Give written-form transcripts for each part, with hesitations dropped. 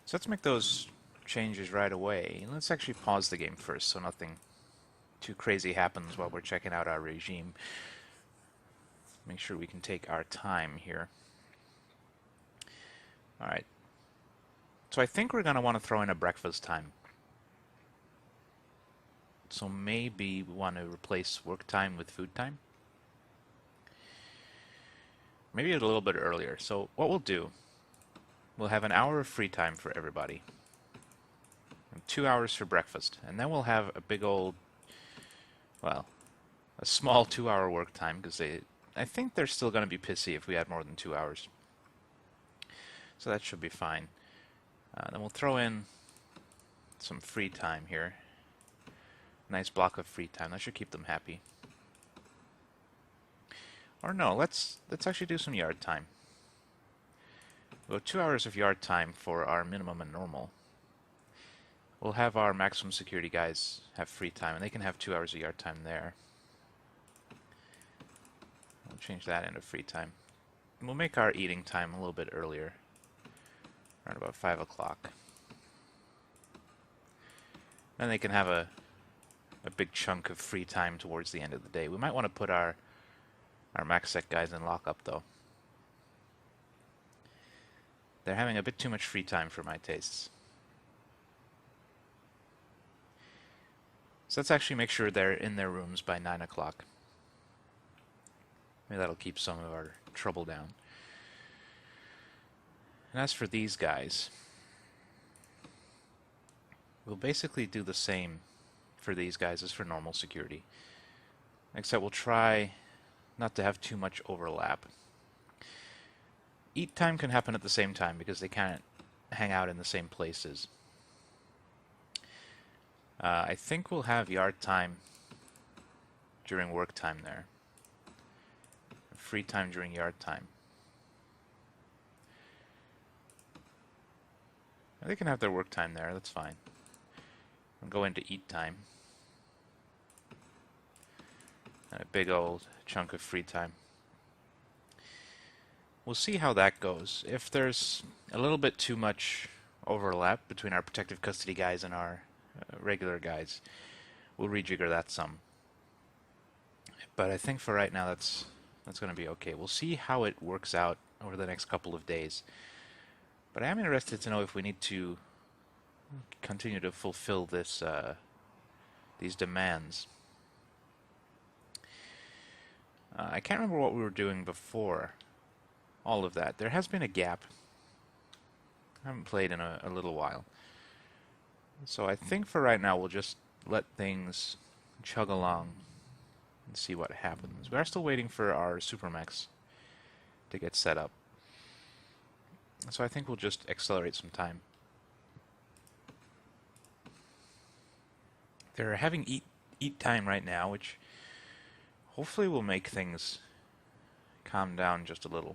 So let's make those changes right away. Let's actually pause the game first so nothing too crazy happens while we're checking out our regime. Make sure we can take our time here. Alright. So I think we're going to want to throw in a breakfast time. So maybe we want to replace work time with food time. Maybe a little bit earlier. So what we'll do, we'll have an hour of free time for everybody. And 2 hours for breakfast. And then we'll have a big old, well, a small 2-hour work time, because I think they're still going to be pissy if we had more than 2 hours. So that should be fine. Then we'll throw in some free time here. Nice block of free time. That should keep them happy. Or no, let's actually do some yard time. We'll go 2 hours of yard time for our minimum and normal. We'll have our maximum security guys have free time, and they can have 2 hours of yard time there. We'll change that into free time. And we'll make our eating time a little bit earlier, around about 5 o'clock. Then they can have a big chunk of free time towards the end of the day. We might want to put our max sec guys in lockup, though. They're having a bit too much free time for my tastes. So let's actually make sure they're in their rooms by 9 o'clock. Maybe that'll keep some of our trouble down. And as for these guys, we'll basically do the same for these guys as for normal security. Except we'll try not to have too much overlap. Eat time can happen at the same time because they can't hang out in the same places. I think we'll have yard time during work time there. Free time during yard time. They can have their work time there, that's fine. We'll go into eat time. And a big old chunk of free time. We'll see how that goes. If there's a little bit too much overlap between our protective custody guys and our regular guys, we'll rejigger that some. But I think for right now that's going to be okay. We'll see how it works out over the next couple of days. But I am interested to know if we need to continue to fulfill this these demands. I can't remember what we were doing before all of that. There has been a gap. I haven't played in a little while. So I think for right now we'll just let things chug along and see what happens. We are still waiting for our Supermax to get set up. So I think we'll just accelerate some time. They're having eat time right now, which hopefully will make things calm down just a little.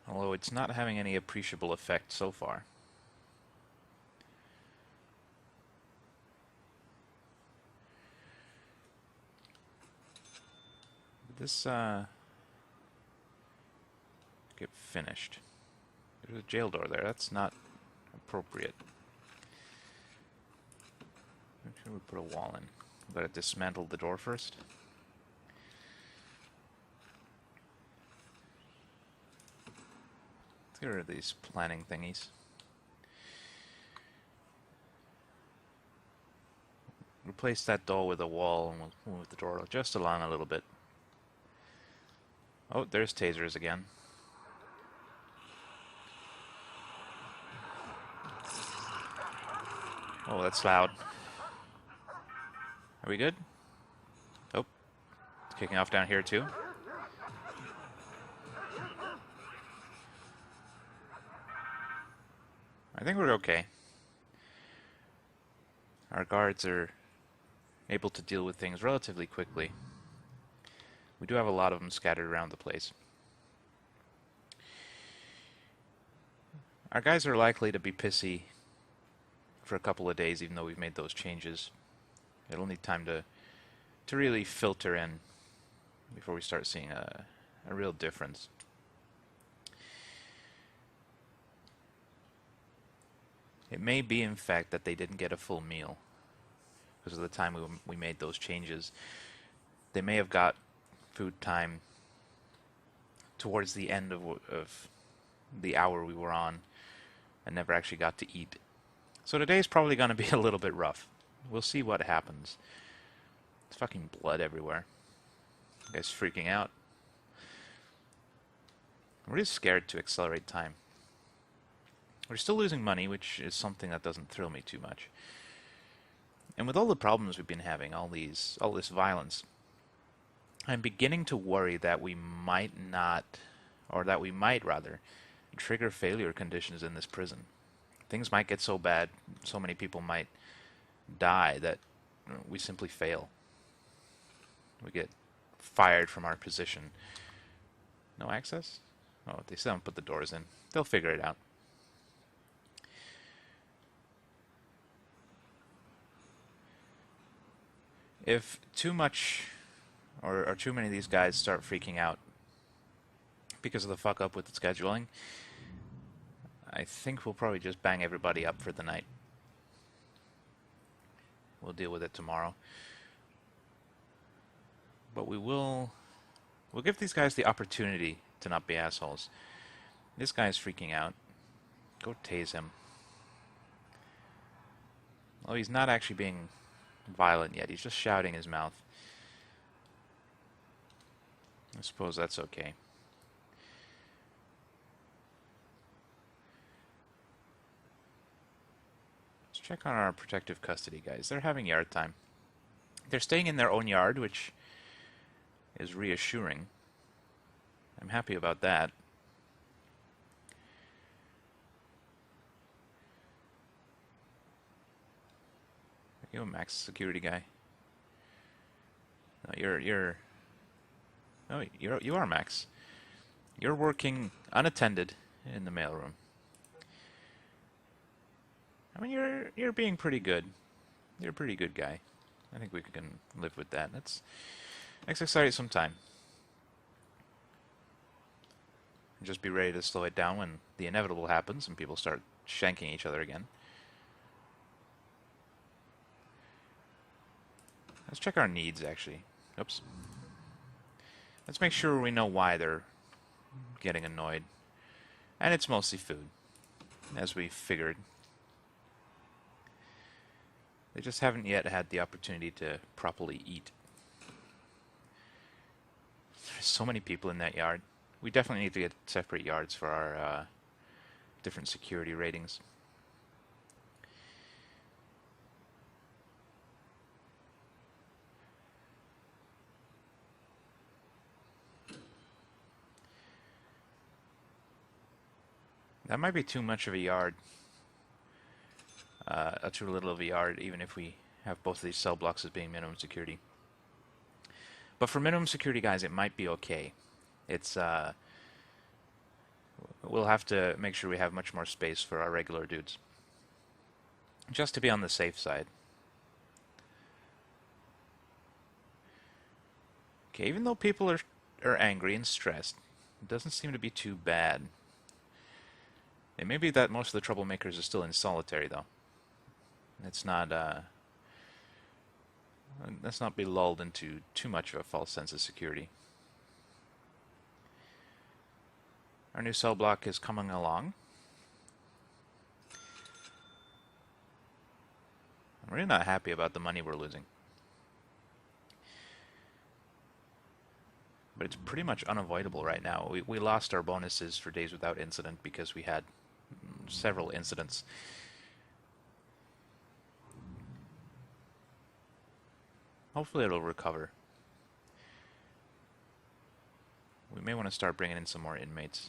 Although it's not having any appreciable effect so far. This get finished. There's a jail door there. That's not appropriate. Make sure we put a wall in. We've got to dismantle the door first. Let's get rid of these planning thingies. Replace that door with a wall, and we'll move the door just along a little bit. Oh, there's tasers again. Oh, that's loud. Are we good? Oh, it's kicking off down here too. I think we're okay. Our guards are able to deal with things relatively quickly. We do have a lot of them scattered around the place. Our guys are likely to be pissy for a couple of days, even though we've made those changes. It'll need time to really filter in before we start seeing a real difference. It may be, in fact, that they didn't get a full meal because of the time we made those changes. They may have got food time towards the end of the hour we were on and never actually got to eat. So today's probably going to be a little bit rough. We'll see what happens. There's fucking blood everywhere. The guy's freaking out. I'm really scared to accelerate time. We're still losing money, which is something that doesn't thrill me too much. And with all the problems we've been having, all this violence, I'm beginning to worry that we might not, or that we might rather, trigger failure conditions in this prison. Things might get so bad, so many people might die that we simply fail. We get fired from our position. No access? Oh, they still haven't put the doors in. They'll figure it out. If too much or too many of these guys start freaking out because of the fuck up with the scheduling, I think we'll probably just bang everybody up for the night. We'll deal with it tomorrow. But we'll give these guys the opportunity to not be assholes. This guy's freaking out. Go tase him. Oh, he's not actually being violent yet. He's just shouting his mouth. I suppose that's okay. Let's check on our protective custody guys. They're having yard time. They're staying in their own yard, which is reassuring. I'm happy about that. Are you a max security guy? No, you are max. You're working unattended in the mailroom. I mean, you're being pretty good. You're a pretty good guy. I think we can live with that. Let's exercise some time. Just be ready to slow it down when the inevitable happens and people start shanking each other again. Let's check our needs, actually. Oops. Let's make sure we know why they're getting annoyed. And it's mostly food, as we figured. They just haven't yet had the opportunity to properly eat. There's so many people in that yard. We definitely need to get separate yards for our different security ratings. That might be too much of a yard. Too little of a yard, even if we have both of these cell blocks as being minimum security. But for minimum security guys, it might be okay. It's we'll have to make sure we have much more space for our regular dudes, just to be on the safe side. Okay, even though people are angry and stressed, it doesn't seem to be too bad. It may be that most of the troublemakers are still in solitary, though. Let's not be lulled into too much of a false sense of security. Our new cell block is coming along. I'm really not happy about the money we're losing. But it's pretty much unavoidable right now. We lost our bonuses for days without incident because we had several incidents. Hopefully it'll recover. We may want to start bringing in some more inmates.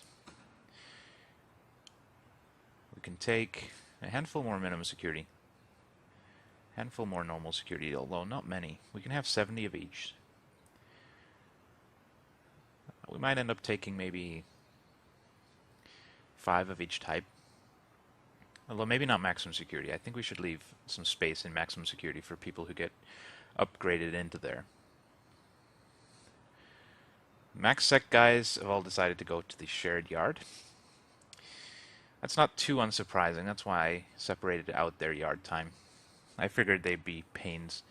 We can take a handful more minimum security. A handful more normal security, although not many. We can have 70 of each. We might end up taking maybe 5 of each type. Although maybe not maximum security. I think we should leave some space in maximum security for people who get upgraded into there. Max sec guys have all decided to go to the shared yard. That's not too unsurprising. That's why I separated out their yard time. I figured they'd be pains.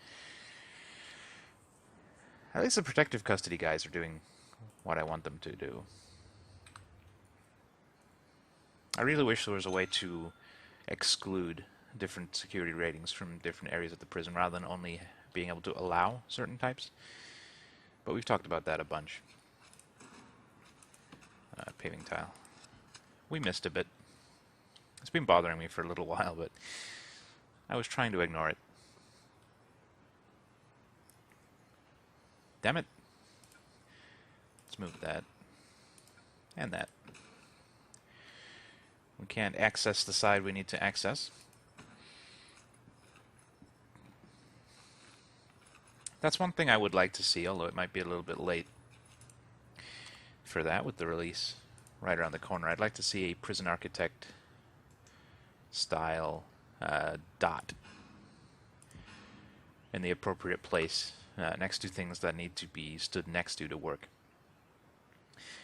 At least the protective custody guys are doing what I want them to do. I really wish there was a way to exclude different security ratings from different areas of the prison rather than only being able to allow certain types. But we've talked about that a bunch. Paving tile. We missed a bit. It's been bothering me for a little while, but I was trying to ignore it. Damn it. Let's move that. And that. We can't access the side we need to access. That's one thing I would like to see, although it might be a little bit late for that with the release right around the corner. I'd like to see a prison architect style dot in the appropriate place next to things that need to be stood next to work.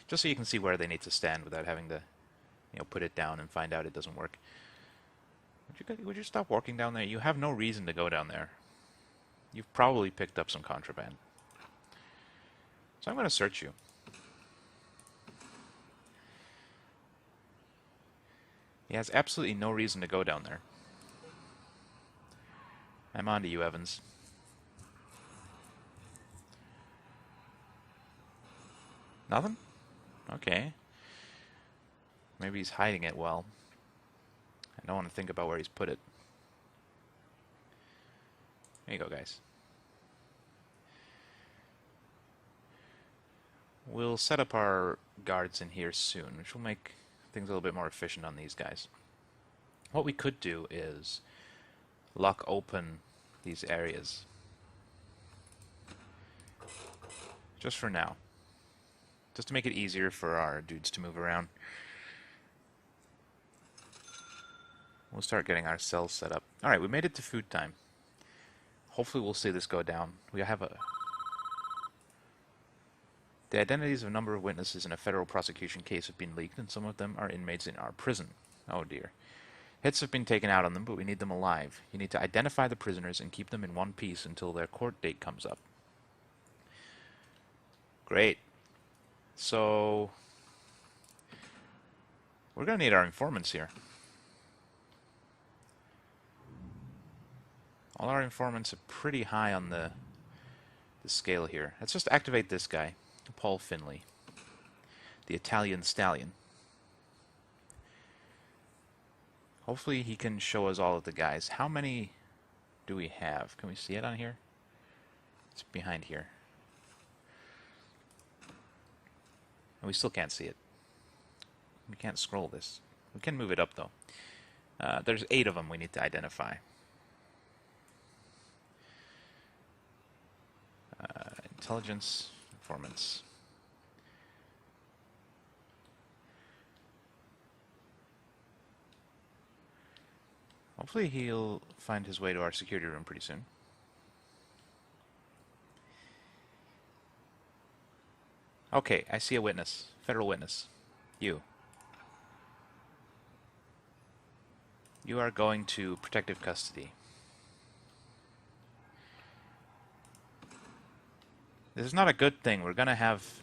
Just so you can see where they need to stand without having to, you know, put it down and find out it doesn't work. Would you stop walking down there? You have no reason to go down there. You've probably picked up some contraband. So I'm going to search you. He has absolutely no reason to go down there. I'm on to you, Evans. Nothing? Okay. Maybe he's hiding it well. I don't want to think about where he's put it. There you go, guys. We'll set up our guards in here soon, which will make things a little bit more efficient on these guys. What we could do is lock open these areas. Just for now. Just to make it easier for our dudes to move around. We'll start getting our cells set up. Alright, we made it to food time. Hopefully we'll see this go down. We have the identities of a number of witnesses in a federal prosecution case have been leaked, and some of them are inmates in our prison. Oh dear. Hits have been taken out on them, but we need them alive. You need to identify the prisoners and keep them in one piece until their court date comes up. Great. So we're going to need our informants here. All our informants are pretty high on the scale here. Let's just activate this guy, Paul Finley, the Italian stallion. Hopefully he can show us all of the guys. How many do we have? Can we see it on here? It's behind here. And we still can't see it. We can't scroll this. We can move it up though. There's 8 of them we need to identify. Intelligence, informants. Hopefully he'll find his way to our security room pretty soon. Okay, I see a witness. Federal witness. You. You are going to protective custody. This is not a good thing. We're going to have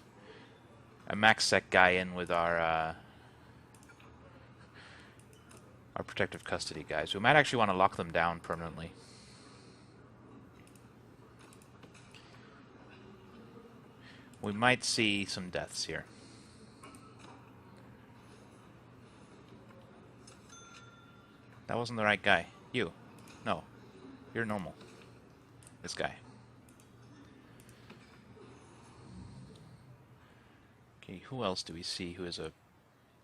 a MaxSec guy in with our protective custody guys. We might actually want to lock them down permanently. We might see some deaths here. That wasn't the right guy. You. No. You're normal. This guy. Okay, who else do we see who is a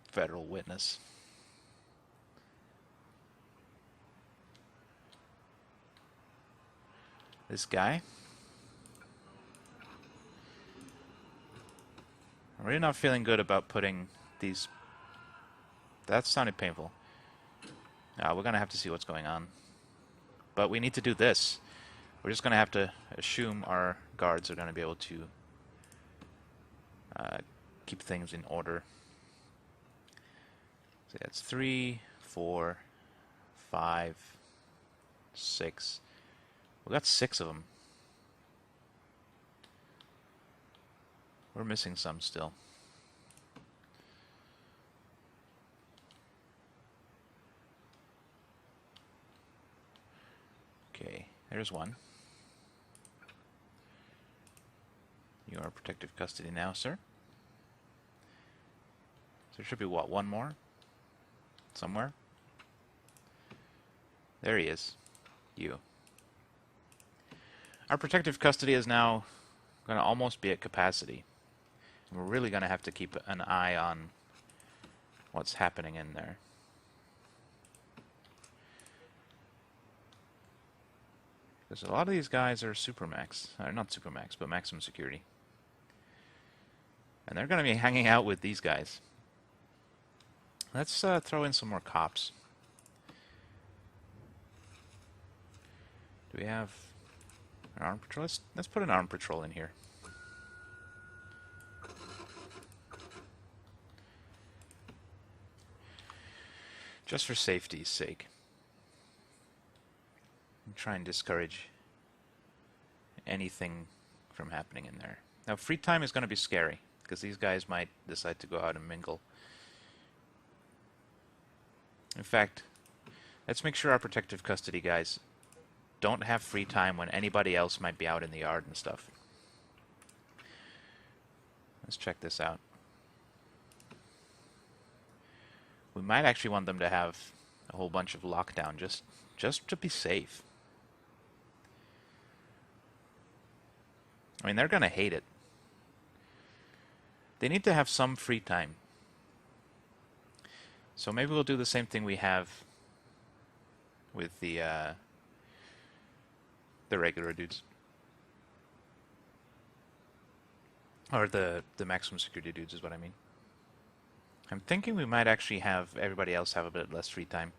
federal witness? This guy. I'm really not feeling good about putting these... That sounded painful. We're going to have to see what's going on. But we need to do this. We're just going to have to assume our guards are going to be able to keep things in order. So that's 3, 4, 5, 6. We got 6 of them. We're missing some still. Okay, there's one. You are protective custody now, sir. So there should be, what, one more? Somewhere? There he is. You. Our protective custody is now going to almost be at capacity. And we're really going to have to keep an eye on what's happening in there. Because a lot of these guys are supermax. Not supermax, but maximum security. And they're going to be hanging out with these guys. Let's throw in some more cops. Do we have an armed patrol? Let's put an armed patrol in here. Just for safety's sake. And try and discourage anything from happening in there. Now, free time is going to be scary, because these guys might decide to go out and mingle. In fact, let's make sure our protective custody guys don't have free time when anybody else might be out in the yard and stuff. Let's check this out. We might actually want them to have a whole bunch of lockdown just to be safe. I mean, they're going to hate it. They need to have some free time. So maybe we'll do the same thing we have with the regular dudes. Or the maximum security dudes is what I mean. I'm thinking we might actually have everybody else have a bit less free time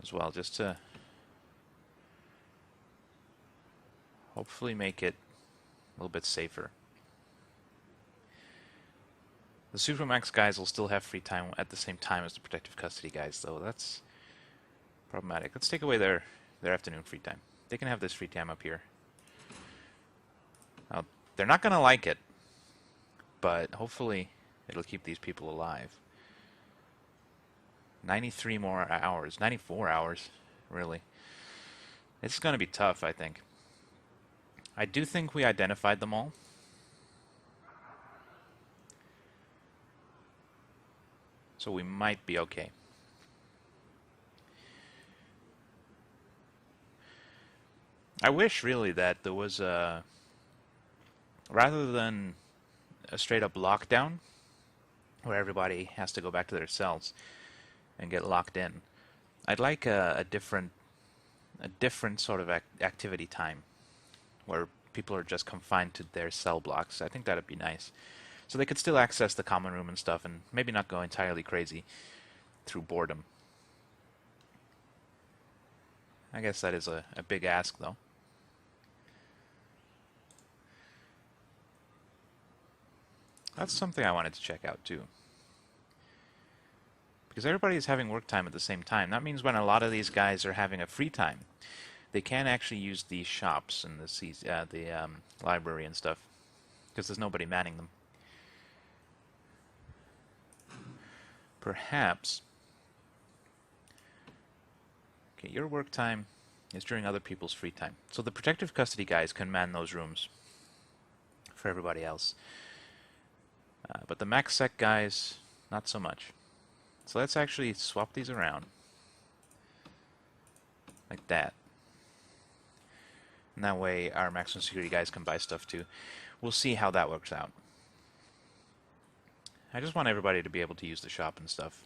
as well, just to hopefully make it a little bit safer. The Supermax guys will still have free time at the same time as the protective custody guys, though. That's problematic. Let's take away their afternoon free time. They can have this free time up here. Now, they're not going to like it, but hopefully it'll keep these people alive. 93 more hours. 94 hours, really. It's going to be tough, I think. I do think we identified them all. So we might be okay. I wish, really, that there was a... rather than a straight-up lockdown, where everybody has to go back to their cells and get locked in, I'd like a different sort of activity time, where people are just confined to their cell blocks. I think that'd be nice. So they could still access the common room and stuff, and maybe not go entirely crazy through boredom. I guess that is a big ask, though. That's something I wanted to check out, too. Because everybody is having work time at the same time. That means when a lot of these guys are having a free time, they can actually use the shops and the library and stuff, because there's nobody manning them. Perhaps... okay, your work time is during other people's free time. So the protective custody guys can man those rooms for everybody else. But the max sec guys, not so much. So let's actually swap these around. Like that. And that way our maximum security guys can buy stuff too. We'll see how that works out. I just want everybody to be able to use the shop and stuff.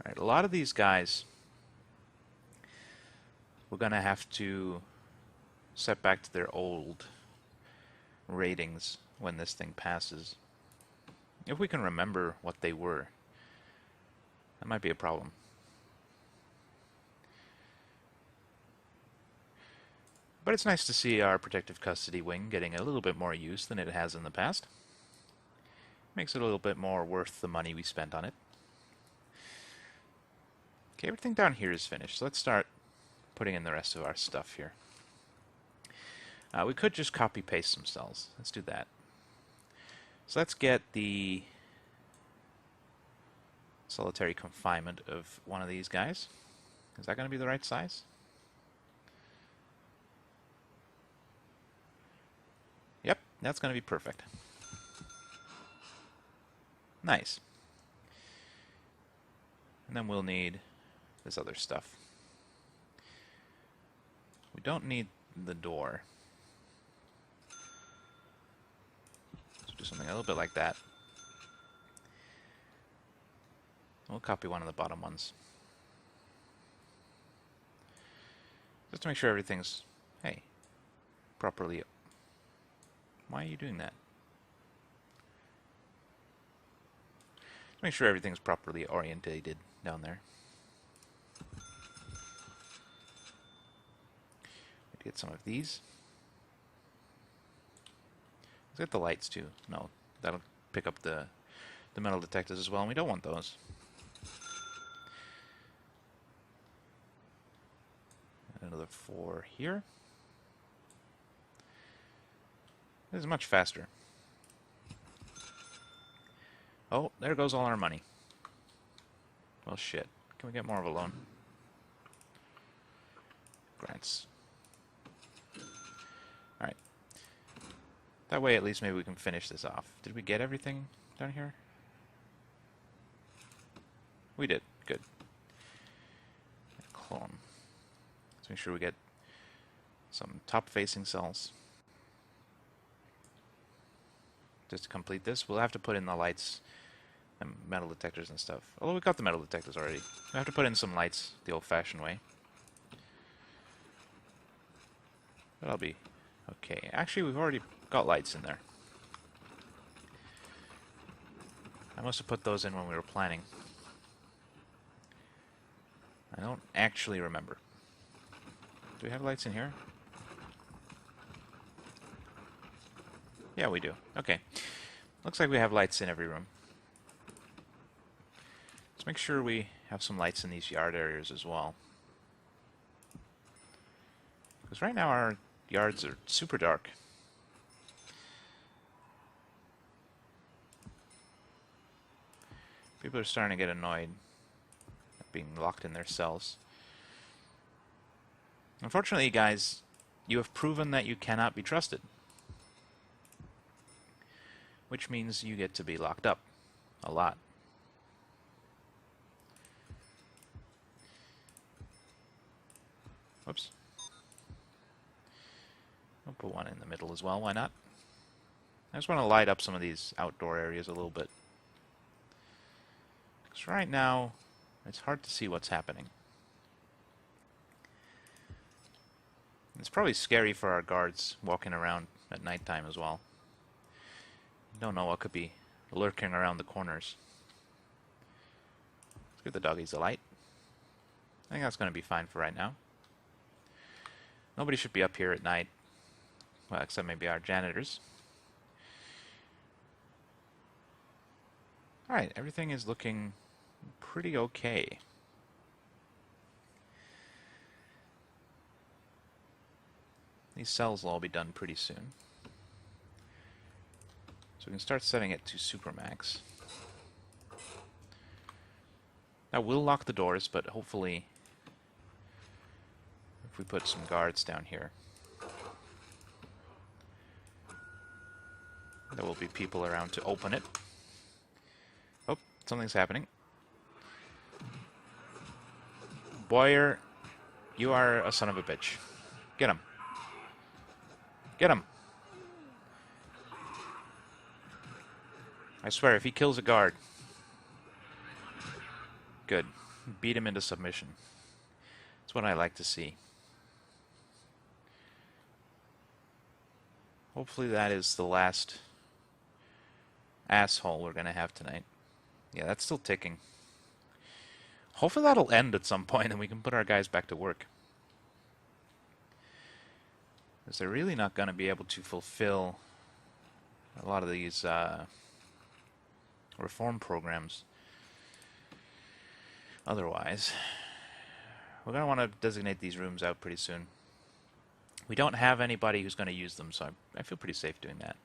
Alright, a lot of these guys we're going to have to set back to their old ratings when this thing passes. If we can remember what they were, that might be a problem. But it's nice to see our protective custody wing getting a little bit more use than it has in the past. Makes it a little bit more worth the money we spent on it. Okay, everything down here is finished. So let's start putting in the rest of our stuff here. We could just copy-paste some cells. Let's do that. So let's get the solitary confinement of one of these guys. Is that going to be the right size? Yep, that's going to be perfect. Nice. And then we'll need this other stuff. We don't need the door. So do something a little bit like that. We'll copy one of the bottom ones. Just to make sure everything's, hey, properly. Why are you doing that? Just make sure everything's properly orientated down there. Get some of these. Let's get the lights too. No, that'll pick up the metal detectors as well, and we don't want those. Another 4 here. This is much faster. Oh, there goes all our money. Well, shit. Can we get more of a loan? Grants. Alright. That way, at least, maybe we can finish this off. Did we get everything down here? We did. Good. Clone. Let's make sure we get some top-facing cells. Just to complete this, we'll have to put in the lights and metal detectors and stuff. Although we got the metal detectors already. We have to put in some lights the old-fashioned way. That'll be okay. Actually, we've already got lights in there. I must have put those in when we were planning. I don't actually remember. Do we have lights in here? Yeah, we do. Okay. Looks like we have lights in every room. Let's make sure we have some lights in these yard areas as well. Because right now our yards are super dark. People are starting to get annoyed at being locked in their cells. Unfortunately, guys, you have proven that you cannot be trusted. Which means you get to be locked up a lot. Whoops. I'll put one in the middle as well, why not? I just want to light up some of these outdoor areas a little bit. Because right now, it's hard to see what's happening. It's probably scary for our guards walking around at nighttime as well. You don't know what could be lurking around the corners. Let's give the doggies a light. I think that's going to be fine for right now. Nobody should be up here at night. Well, except maybe our janitors. Alright, everything is looking pretty okay. These cells will all be done pretty soon. So we can start setting it to supermax. Now we'll lock the doors, but hopefully if we put some guards down here, there will be people around to open it. Oh, something's happening. Boyer, you are a son of a bitch. Get him. Get him. I swear, if he kills a guard... Good. Beat him into submission. That's what I like to see. Hopefully that is the last asshole we're going to have tonight. Yeah, that's still ticking. Hopefully that'll end at some point and we can put our guys back to work. Because they're really not going to be able to fulfill a lot of these reform programs otherwise. We're going to want to designate these rooms out pretty soon. We don't have anybody who's going to use them, so I feel pretty safe doing that.